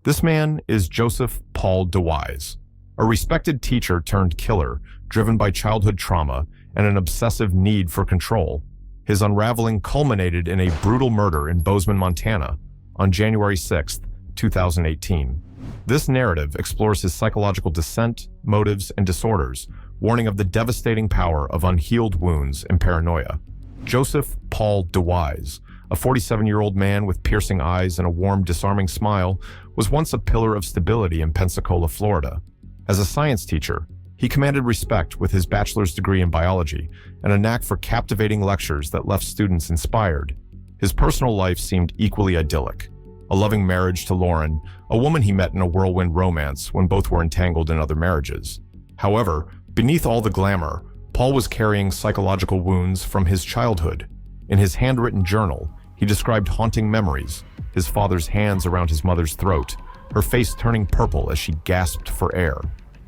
This man is Joseph Paul DeWise, a respected teacher turned killer driven by childhood trauma and an obsessive need for control. His unraveling culminated in a brutal murder in Bozeman, Montana on January 6, 2018. This narrative explores his psychological descent, motives, and disorders, warning of the devastating power of unhealed wounds and paranoia. Joseph Paul DeWise, a 47-year-old man with piercing eyes and a warm, disarming smile, was once a pillar of stability in Pensacola, Florida. As a science teacher, he commanded respect with his bachelor's degree in biology and a knack for captivating lectures that left students inspired. His personal life seemed equally idyllic. A loving marriage to Lauren, a woman he met in a whirlwind romance when both were entangled in other marriages. However, beneath all the glamour, Paul was carrying psychological wounds from his childhood. In his handwritten journal, he described haunting memories, his father's hands around his mother's throat, her face turning purple as she gasped for air.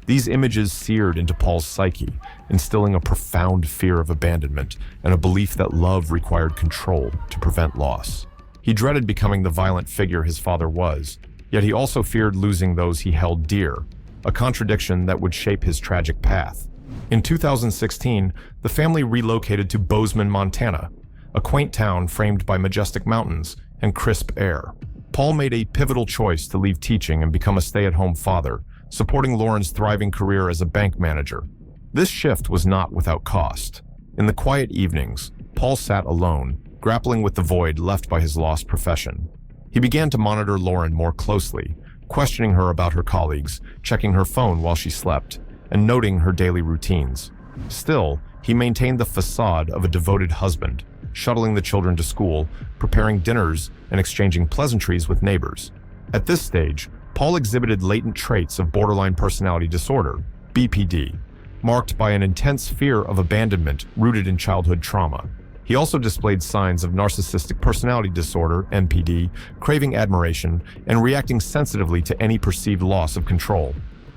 These images seared into Paul's psyche, instilling a profound fear of abandonment and a belief that love required control to prevent loss. He dreaded becoming the violent figure his father was, yet he also feared losing those he held dear, a contradiction that would shape his tragic path. In 2016, the family relocated to Bozeman, Montana, a quaint town framed by majestic mountains and crisp air. Paul made a pivotal choice to leave teaching and become a stay-at-home father, supporting Lauren's thriving career as a bank manager. This shift was not without cost. In the quiet evenings, Paul sat alone, grappling with the void left by his lost profession. He began to monitor Lauren more closely, questioning her about her colleagues, checking her phone while she slept, and noting her daily routines. Still, he maintained the facade of a devoted husband, shuttling the children to school, preparing dinners, and exchanging pleasantries with neighbors. At this stage, Paul exhibited latent traits of borderline personality disorder, BPD, marked by an intense fear of abandonment rooted in childhood trauma. He also displayed signs of narcissistic personality disorder, NPD, craving admiration, and reacting sensitively to any perceived loss of control.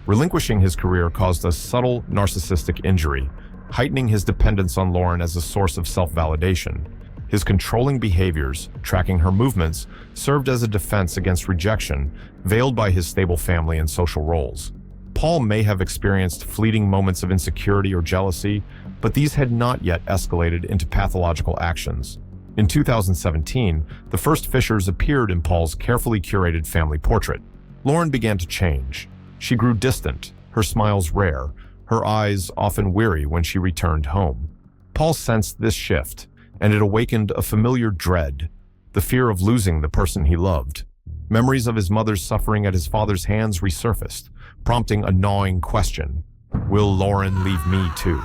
Relinquishing his career caused a subtle narcissistic injury, heightening his dependence on Lauren as a source of self-validation. His controlling behaviors, tracking her movements, served as a defense against rejection, veiled by his stable family and social roles. Paul may have experienced fleeting moments of insecurity or jealousy, but these had not yet escalated into pathological actions. In 2017, the first fissures appeared in Paul's carefully curated family portrait. Lauren began to change. She grew distant, her smiles rare, her eyes often weary when she returned home. Paul sensed this shift, and it awakened a familiar dread, the fear of losing the person he loved. Memories of his mother's suffering at his father's hands resurfaced, prompting a gnawing question: will Lauren leave me too?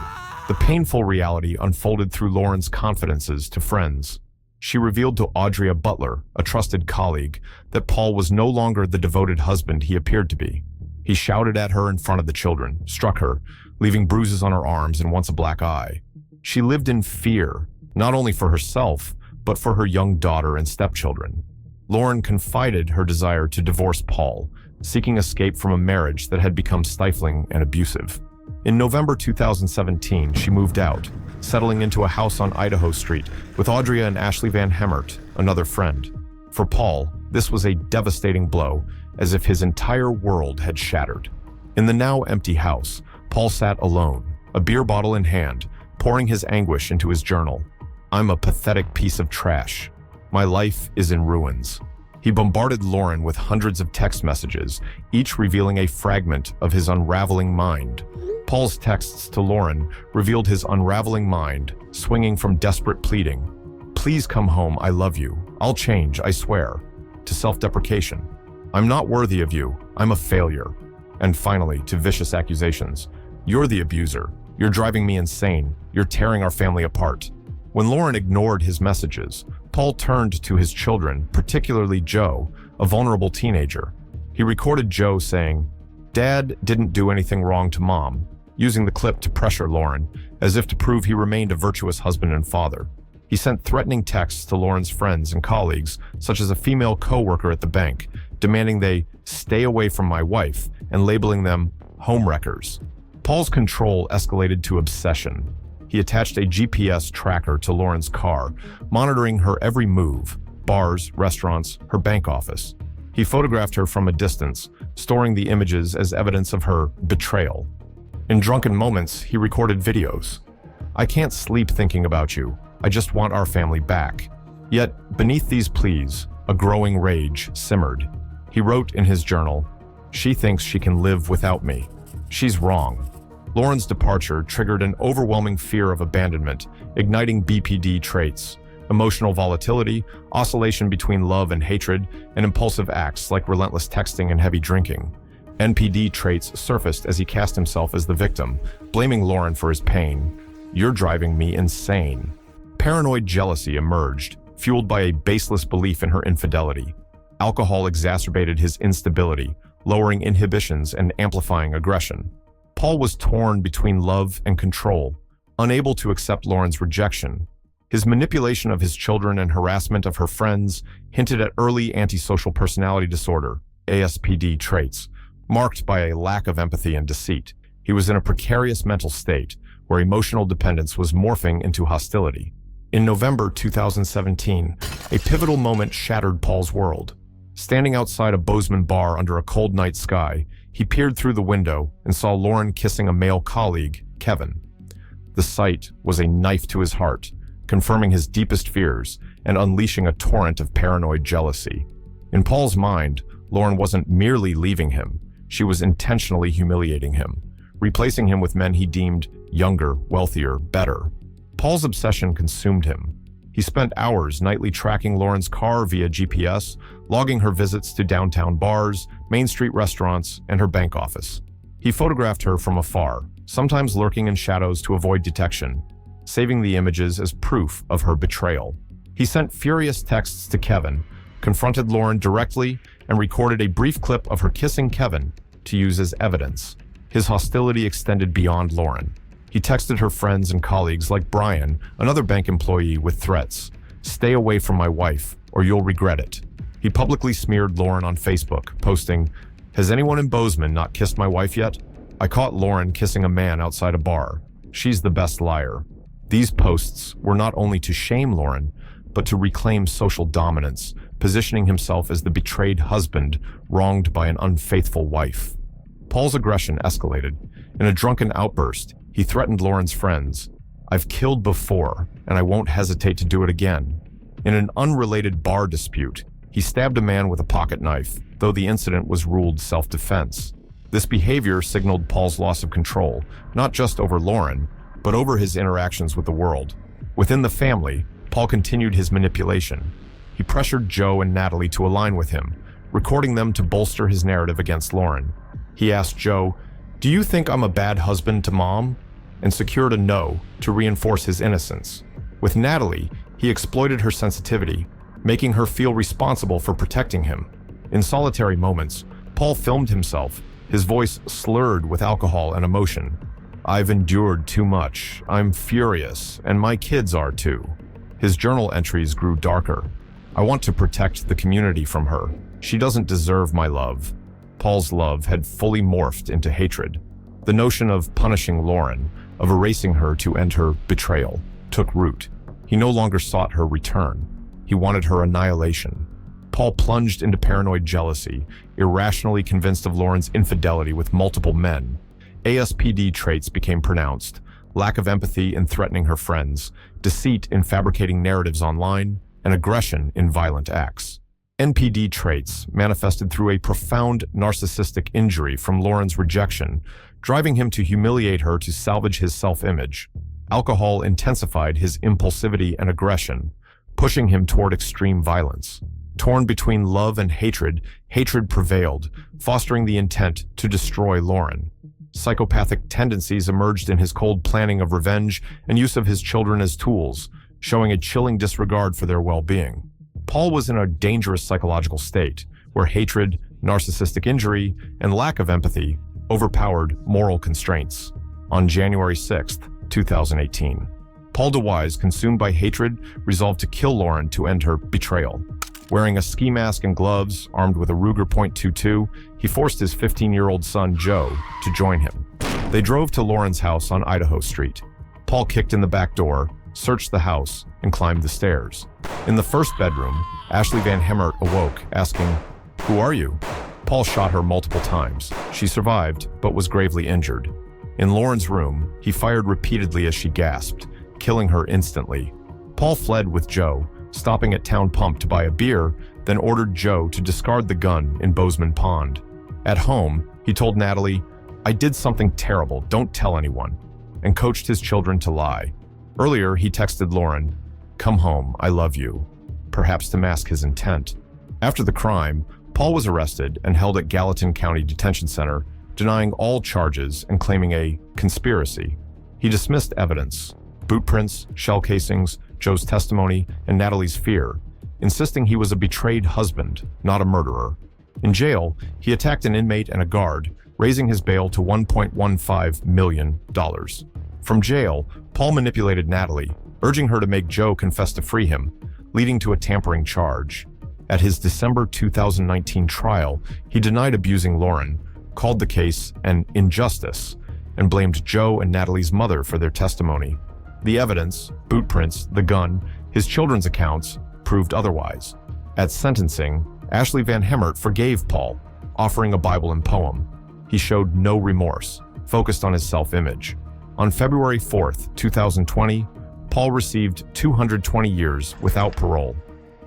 The painful reality unfolded through Lauren's confidences to friends. She revealed to Audria Butler, a trusted colleague, that Paul was no longer the devoted husband he appeared to be. He shouted at her in front of the children, struck her, leaving bruises on her arms and once a black eye. She lived in fear, not only for herself, but for her young daughter and stepchildren. Lauren confided her desire to divorce Paul, seeking escape from a marriage that had become stifling and abusive. In November 2017, she moved out, settling into a house on Idaho Street with Audria and Ashley Van Hemert, another friend. For Paul, this was a devastating blow, as if his entire world had shattered. In the now empty house, Paul sat alone, a beer bottle in hand, pouring his anguish into his journal. "I'm a pathetic piece of trash. My life is in ruins." He bombarded Lauren with hundreds of text messages, each revealing a fragment of his unraveling mind. Paul's texts to Lauren revealed his unraveling mind, swinging from desperate pleading, "Please come home, I love you. I'll change, I swear," to self-deprecation. "I'm not worthy of you. I'm a failure." And finally, to vicious accusations. "You're the abuser. You're driving me insane. You're tearing our family apart." When Lauren ignored his messages, Paul turned to his children, particularly Joe, a vulnerable teenager. He recorded Joe saying, "Dad didn't do anything wrong to Mom," using the clip to pressure Lauren, as if to prove he remained a virtuous husband and father. He sent threatening texts to Lauren's friends and colleagues, such as a female co-worker at the bank, demanding they stay away from my wife and labeling them homewreckers. Paul's control escalated to obsession. He attached a GPS tracker to Lauren's car, monitoring her every move, bars, restaurants, her bank office. He photographed her from a distance, storing the images as evidence of her betrayal. In drunken moments, he recorded videos. "I can't sleep thinking about you. I just want our family back." Yet, beneath these pleas, a growing rage simmered. He wrote in his journal, "She thinks she can live without me. She's wrong." Lauren's departure triggered an overwhelming fear of abandonment, igniting BPD traits: emotional volatility, oscillation between love and hatred, and impulsive acts like relentless texting and heavy drinking. NPD traits surfaced as he cast himself as the victim, blaming Lauren for his pain. "You're driving me insane." Paranoid jealousy emerged, fueled by a baseless belief in her infidelity. Alcohol exacerbated his instability, lowering inhibitions and amplifying aggression. Paul was torn between love and control, unable to accept Lauren's rejection. His manipulation of his children and harassment of her friends hinted at early antisocial personality disorder, ASPD traits, marked by a lack of empathy and deceit. He was in a precarious mental state, where emotional dependence was morphing into hostility. In November 2017, a pivotal moment shattered Paul's world. Standing outside a Bozeman bar under a cold night sky, he peered through the window and saw Lauren kissing a male colleague, Kevin. The sight was a knife to his heart, confirming his deepest fears and unleashing a torrent of paranoid jealousy. In Paul's mind, Lauren wasn't merely leaving him, she was intentionally humiliating him, replacing him with men he deemed younger, wealthier, better. Paul's obsession consumed him. He spent hours nightly tracking Lauren's car via GPS, logging her visits to downtown bars, Main Street restaurants, and her bank office. He photographed her from afar, sometimes lurking in shadows to avoid detection, saving the images as proof of her betrayal. He sent furious texts to Kevin, confronted Lauren directly, and recorded a brief clip of her kissing Kevin to use as evidence. His hostility extended beyond Lauren. He texted her friends and colleagues like Brian, another bank employee, with threats. "Stay away from my wife, or you'll regret it." He publicly smeared Lauren on Facebook, posting, "Has anyone in Bozeman not kissed my wife yet? I caught Lauren kissing a man outside a bar. She's the best liar." These posts were not only to shame Lauren, but to reclaim social dominance, positioning himself as the betrayed husband wronged by an unfaithful wife. Paul's aggression escalated. In a drunken outburst, he threatened Lauren's friends. "I've killed before, and I won't hesitate to do it again." In an unrelated bar dispute, he stabbed a man with a pocket knife, though the incident was ruled self-defense. This behavior signaled Paul's loss of control, not just over Lauren, but over his interactions with the world. Within the family, Paul continued his manipulation. He pressured Joe and Natalie to align with him, recording them to bolster his narrative against Lauren. He asked Joe, "Do you think I'm a bad husband to Mom?" and secured a no to reinforce his innocence. With Natalie, he exploited her sensitivity, making her feel responsible for protecting him. In solitary moments, Paul filmed himself, his voice slurred with alcohol and emotion. "I've endured too much. I'm furious, and my kids are too." His journal entries grew darker. "I want to protect the community from her. She doesn't deserve my love." Paul's love had fully morphed into hatred. The notion of punishing Lauren, of erasing her to end her betrayal, took root. He no longer sought her return. He wanted her annihilation. Paul plunged into paranoid jealousy, irrationally convinced of Lauren's infidelity with multiple men. ASPD traits became pronounced: lack of empathy in threatening her friends, deceit in fabricating narratives online, and aggression in violent acts. NPD traits manifested through a profound narcissistic injury from Lauren's rejection, driving him to humiliate her to salvage his self-image. Alcohol intensified his impulsivity and aggression, pushing him toward extreme violence. Torn between love and hatred, hatred prevailed, fostering the intent to destroy Lauren. Psychopathic tendencies emerged in his cold planning of revenge and use of his children as tools, showing a chilling disregard for their well-being. Paul was in a dangerous psychological state, where hatred, narcissistic injury, and lack of empathy overpowered moral constraints. On January 6, 2018, Paul DeWise, consumed by hatred, resolved to kill Lauren to end her betrayal. Wearing a ski mask and gloves, armed with a Ruger .22, he forced his 15-year-old son, Joe, to join him. They drove to Lauren's house on Idaho Street. Paul kicked in the back door, searched the house, and climbed the stairs. In the first bedroom, Ashley Van Hemert awoke, asking, "Who are you?" Paul shot her multiple times. She survived, but was gravely injured. In Lauren's room, he fired repeatedly as she gasped, killing her instantly. Paul fled with Joe, stopping at Town Pump to buy a beer, then ordered Joe to discard the gun in Bozeman Pond. At home, he told Natalie, "I did something terrible, don't tell anyone," and coached his children to lie. Earlier, he texted Lauren, "Come home, I love you," perhaps to mask his intent. After the crime, Paul was arrested and held at Gallatin County Detention Center, denying all charges and claiming a conspiracy. He dismissed evidence, boot prints, shell casings, Joe's testimony, and Natalie's fear, insisting he was a betrayed husband, not a murderer. In jail, he attacked an inmate and a guard, raising his bail to $1.15 million. From jail, Paul manipulated Natalie, urging her to make Joe confess to free him, leading to a tampering charge. At his December 2019 trial, he denied abusing Lauren, called the case an injustice, and blamed Joe and Natalie's mother for their testimony. The evidence, boot prints, the gun, his children's accounts, proved otherwise. At sentencing, Ashley Van Hemert forgave Paul, offering a Bible and poem. He showed no remorse, focused on his self-image. On February 4th, 2020, Paul received 220 years without parole,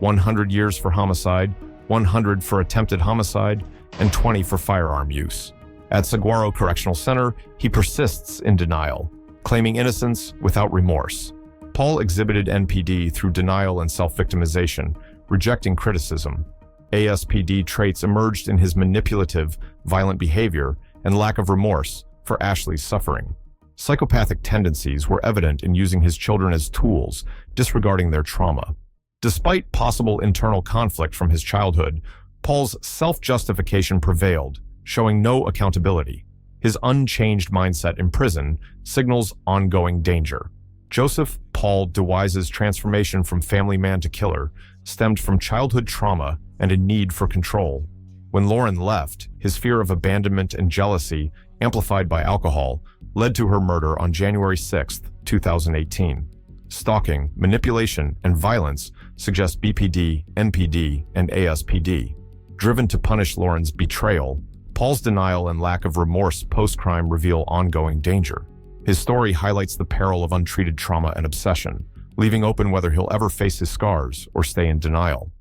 100 years for homicide, 100 for attempted homicide, and 20 for firearm use. At Saguaro Correctional Center, he persists in denial, claiming innocence without remorse. Paul exhibited NPD through denial and self-victimization, rejecting criticism. ASPD traits emerged in his manipulative, violent behavior and lack of remorse for Ashley's suffering. Psychopathic tendencies were evident in using his children as tools, disregarding their trauma. Despite possible internal conflict from his childhood, Paul's self-justification prevailed, showing no accountability. His unchanged mindset in prison signals ongoing danger. Joseph Paul DeWise's transformation from family man to killer stemmed from childhood trauma and a need for control. When Lauren left, his fear of abandonment and jealousy, amplified by alcohol, led to her murder on January 6, 2018. Stalking, manipulation, and violence suggest BPD, NPD, and ASPD. Driven to punish Lauren's betrayal, Paul's denial and lack of remorse post-crime reveal ongoing danger. His story highlights the peril of untreated trauma and obsession, leaving open whether he'll ever face his scars or stay in denial.